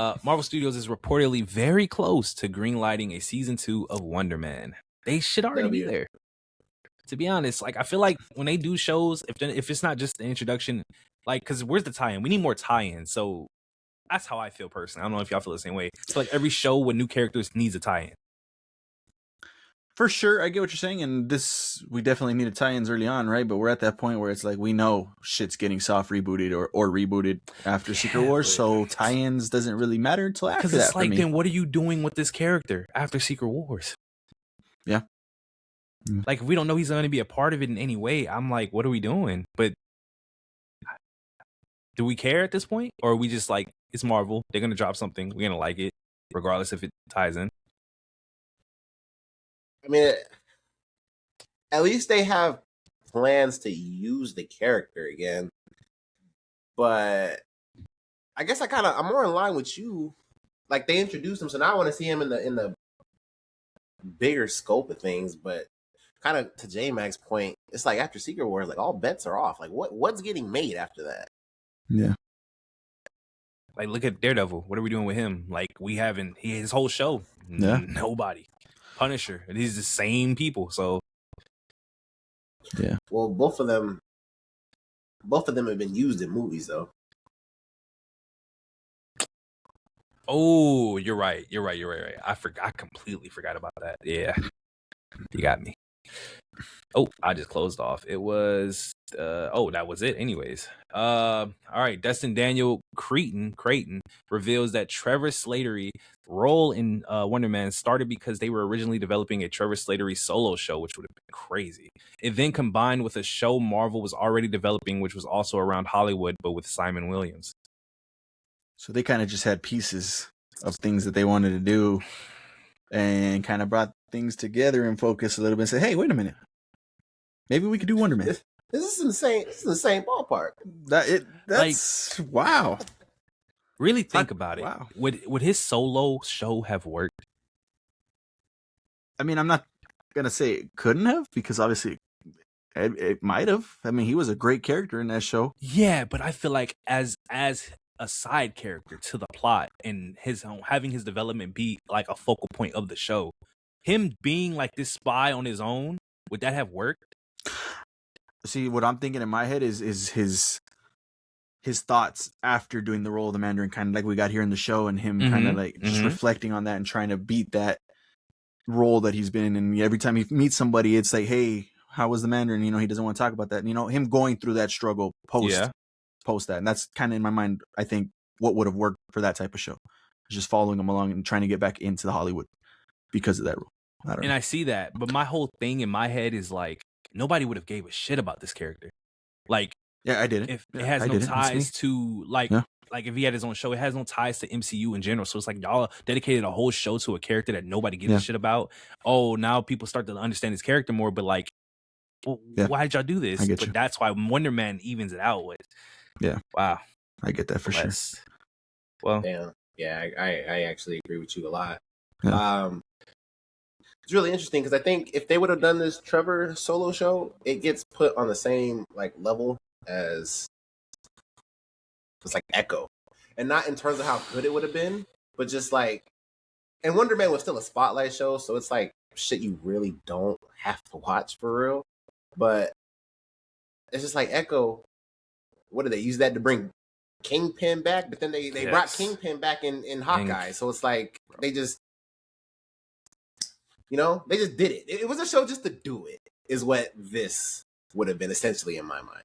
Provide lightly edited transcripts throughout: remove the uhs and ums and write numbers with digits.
Marvel Studios is reportedly very close to greenlighting a season 2 of Wonder Man. They should already be there. To be honest, like I feel like when they do shows, if it's not just the introduction, like because where's the tie-in? We need more tie-in. So that's how I feel personally. I don't know if y'all feel the same way. It's like every show with new characters needs a tie-in. For sure, I get what you're saying, and we definitely needed tie-ins early on, right? But we're at that point where it's like we know shit's getting soft rebooted or rebooted after Secret Wars, so tie-ins doesn't really matter until after that. Because it's like, then what are you doing with this character after Secret Wars? Yeah. Like, if we don't know he's going to be a part of it in any way, I'm like, what are we doing? But do we care at this point? Or are we just like, it's Marvel, they're going to drop something, we're going to like it, regardless if it ties in? I mean, at least they have plans to use the character again. But I guess I'm more in line with you. Like, they introduced him, so now I want to see him in the bigger scope of things. But kind of to J-Mac's point, it's like after Secret Wars, like all bets are off. Like what's getting made after that? Yeah. Like, look at Daredevil. What are we doing with him? Like, his whole show. Yeah. Nobody. Punisher. These the same people. So yeah. Well, both of them have been used in movies though. Oh, you're right. I completely forgot about that. Yeah. You got me. Oh, I just closed off. It was that was it anyways. All right, Destin Daniel Creighton reveals that Trevor Slattery role in Wonder Man started because they were originally developing a Trevor Slattery solo show, which would have been crazy. It then combined with a show Marvel was already developing, which was also around Hollywood, but with Simon Williams. So they kind of just had pieces of things that they wanted to do and kind of brought things together and focused a little bit and said, hey, wait a minute. Maybe we could do Wonder Man. This is insane. This is the same ballpark. That's like, wow. Really think about it. Wow. Would his solo show have worked? I mean, I'm not going to say it couldn't have, because obviously it might have. I mean, he was a great character in that show. Yeah, but I feel like as a side character to the plot and having his development be like a focal point of the show, him being like this spy on his own, would that have worked? See, what I'm thinking in my head is his thoughts after doing the role of the Mandarin, kind of like we got here in the show, and him kind of like just reflecting on that and trying to beat that role that he's been in. And every time he meets somebody, it's like, hey, how was the Mandarin? You know, he doesn't want to talk about that. And, you know, him going through that struggle post that. And that's kind of in my mind, I think, what would have worked for that type of show. Just following him along and trying to get back into the Hollywood because of that role. I see that. But my whole thing in my head is like, nobody would have gave a shit about this character. Like, yeah, I didn't. If it has no ties to like if he had his own show, it has no ties to MCU in general. So it's like y'all dedicated a whole show to a character that nobody gives a shit about. Oh, now people start to understand his character more. But like, why did y'all do this? But that's why Wonder Man evens it out with. Yeah. Wow. I get that for sure. Well, yeah, I actually agree with you a lot. Yeah. It's really interesting because I think if they would have done this Trevor solo show, it gets put on the same like level as it's like Echo, and not in terms of how good it would have been, but just like, and Wonder Man was still a spotlight show, so it's like shit you really don't have to watch for real. But it's just like Echo. What did they use that to bring Kingpin back? But then they brought Kingpin back in Hawkeye, so it's like they just. You know, they just did it. It was a show just to do it, is what this would have been essentially in my mind.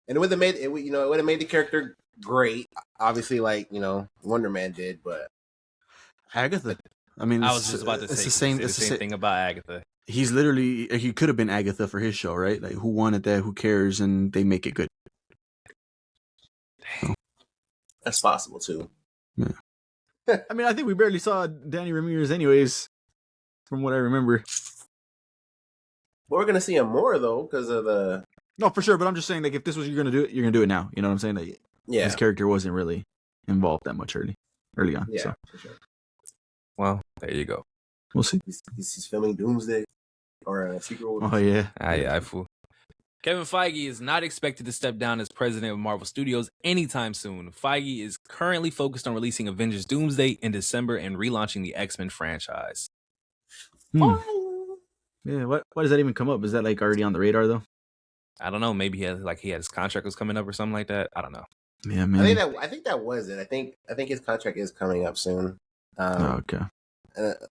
And it would have made it. You know, it would have made the character great. Obviously, like, you know, Wonder Man did, but Agatha. I mean, I was just about to say the same thing about Agatha. He could have been Agatha for his show, right? Like, who wanted that? Who cares? And they make it good. That's possible too. Yeah. I mean, I think we barely saw Danny Ramirez anyways, from what I remember. But we're going to see him more, though, because of the... No, for sure, but I'm just saying, like, if this was you're going to do it, you're going to do it now. You know what I'm saying? Like, his character wasn't really involved that much early on. Yeah, so. for sure. Well, there you go. We'll see. He's filming Doomsday or Secret Wars. Oh, yeah. I fool. Kevin Feige is not expected to step down as president of Marvel Studios anytime soon. Feige is currently focused on releasing Avengers Doomsday in December and relaunching the X-Men franchise. Yeah, why does that even come up? Is that like already on the radar though? I don't know. Maybe he had his contract was coming up or something like that. I don't know. Yeah, man. I think that was it. I think his contract is coming up soon. Okay.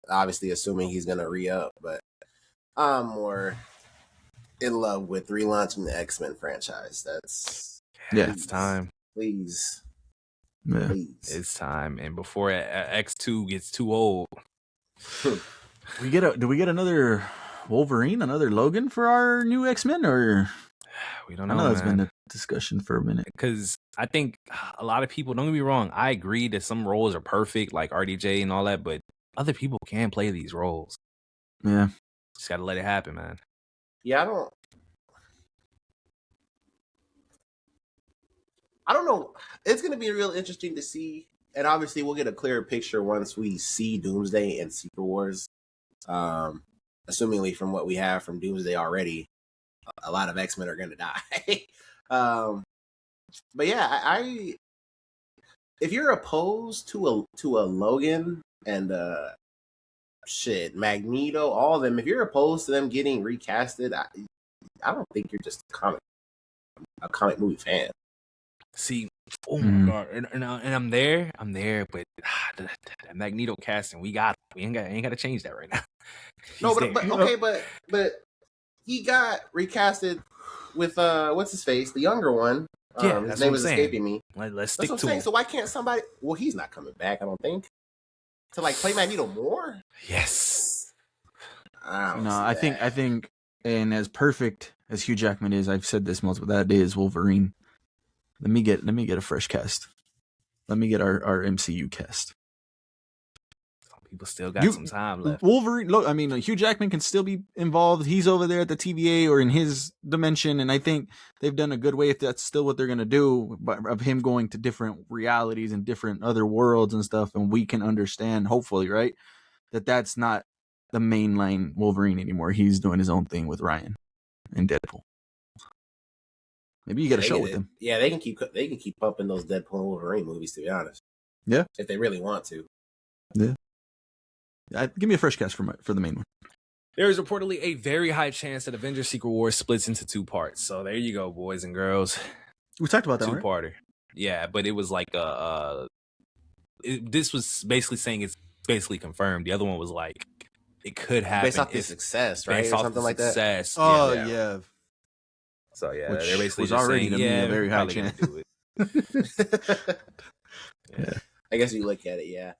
Obviously, assuming he's gonna re-up, but I'm more in love with relaunching the X-Men franchise. It's time. Please. Yeah. Please. It's time. And before X2 gets too old. Do we get another Wolverine, another Logan for our new X-Men, or we don't know. I know that's been a discussion for a minute. Because I think a lot of people, don't get me wrong, I agree that some roles are perfect, like RDJ and all that, but other people can play these roles. Yeah. Just gotta let it happen, man. Yeah, I don't know. It's gonna be real interesting to see, and obviously we'll get a clearer picture once we see Doomsday and Secret Wars. Assumingly from what we have from Doomsday already, a lot of X-Men are gonna die. But yeah, I if you're opposed to a Logan and Magneto, all of them, if you're opposed to them getting recasted, I don't think you're just a comic movie fan. See, oh my god, and I'm there, but the Magneto casting, we ain't got to change that right now. No, but he got recasted with what's his face, the younger one. His name is escaping me. Let's stick to him. So why can't somebody? Well, he's not coming back, I don't think. To play Magneto more. Yes. I think, and as perfect as Hugh Jackman is, I've said this multiple. That is Wolverine. Let me get a fresh cast. Let me get our MCU cast. People still got some time left. Wolverine, look, I mean, Hugh Jackman can still be involved. He's over there at the TVA or in his dimension, and I think they've done a good way if that's still what they're going to do, of him going to different realities and different other worlds and stuff, and we can understand, hopefully, right, that's not the mainline Wolverine anymore. He's doing his own thing with Ryan and Deadpool. Maybe you get a show with them. Yeah, they can keep pumping those Deadpool and Wolverine movies, to be honest. Yeah. If they really want to. Yeah. Give me a fresh cast for the main one. There is reportedly a very high chance that Avengers Secret Wars splits into 2 parts. So there you go, boys and girls. We talked about that, 2-parter. Right? Yeah, but it was like this was basically saying it's basically confirmed. The other one was like it could happen based off the success, right, based or off something like success. that. Oh yeah. So yeah, which they're basically was just already saying, going to be a very high chance. Do it. Yeah. I guess you look at it, yeah.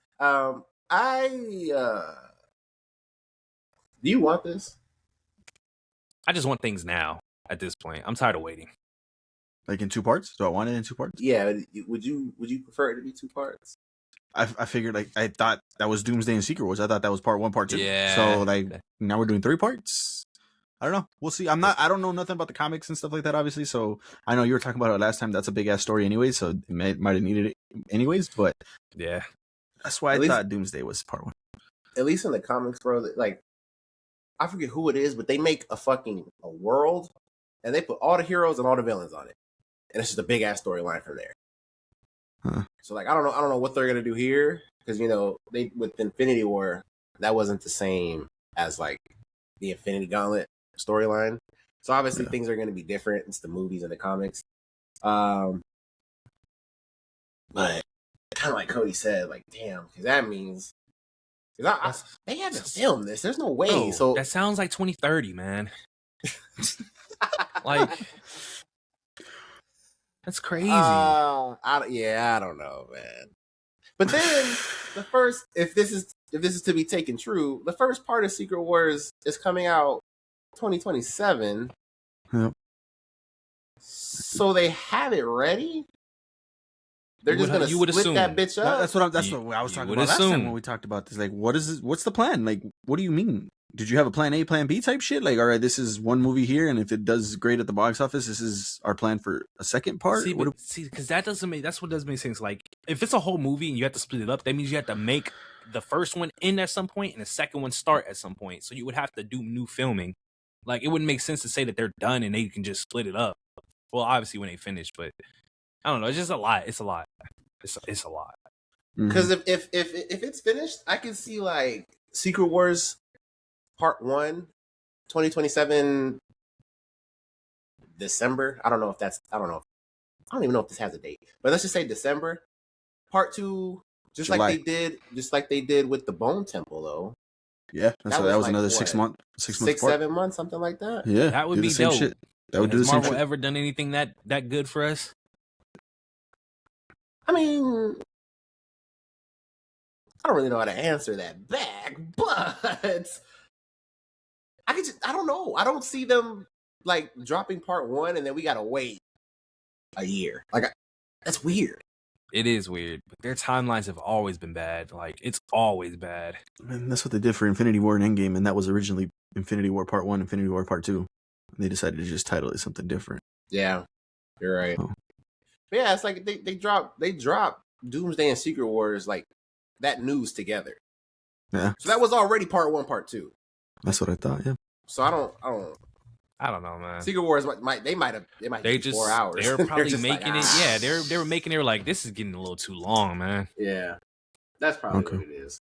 Do you want this? I just want things now. At this point, I'm tired of waiting. Like in 2 parts? Do I want it in 2 parts? Yeah. Would you prefer it to be 2 parts? I figured I thought that was Doomsday and Secret Wars. I thought that was part 1, part 2. Yeah. So now we're doing 3 parts. I don't know. We'll see. I don't know nothing about the comics and stuff like that, obviously. So I know you were talking about it last time. That's a big ass story anyway. So it might have needed it anyways. But yeah, that's why I thought Doomsday was part 1. At least in the comics, bro. I forget who it is, but they make a world, and they put all the heroes and all the villains on it, and it's just a big ass storyline from there. Huh. So I don't know what they're gonna do here, because they with Infinity War, that wasn't the same as the Infinity Gauntlet storyline. So obviously things are gonna be different. It's the movies and the comics. But kind of like Cody said, damn, because that means. They haven't filmed this. There's no way. No, so that sounds like 2030, man. That's crazy. I don't know, man. But then if this is to be taken true, the first part of Secret Wars is coming out 2027. Yep. So they have it ready. They're just gonna split assume. that bitch up. That's what I was talking about last time when we talked about this. What is this? What's the plan? What do you mean? Did you have a plan A, plan B type shit? All right, this is one movie here, and if it does great at the box office, this is our plan for a second part. See, because that's what doesn't make sense. If it's a whole movie and you have to split it up, that means you have to make the first one end at some point and the second one start at some point. So you would have to do new filming Like, it wouldn't make sense to say that they're done and they can just split it up. Well, obviously when they finish, but I don't know. It's just a lot. It's a lot. It's a lot. Because if it's finished, I can see like Secret Wars Part 1, 2027 December. I don't know if that's. I don't even know if this has a date. But let's just say December. Part 2, July. like they did with the Bone Temple, though. Yeah, that was like, another 6 months. 7 months, something like that. Yeah, that would be dope. Shit. That would do the Marvel same shit. ever done anything that good for us? I mean, I don't really know how to answer that back, but I don't know. I don't see them like dropping Part 1 and then we gotta wait a year. Like, that's weird. It is weird, but their timelines have always been bad. Like, it's always bad. And that's what they did for Infinity War and Endgame, and that was originally Infinity War Part 1, Infinity War Part 2. They decided to just title it something different. Yeah, you're right. Oh. But yeah, it's like they drop Doomsday and Secret Wars like that news together. Yeah. So that was already Part 1, Part 2. That's what I thought. Yeah. So I don't know, man. Secret Wars might be just 4 hours. They were probably making it. Yeah, they were making it like, this is getting a little too long, man. Yeah, that's probably what it is.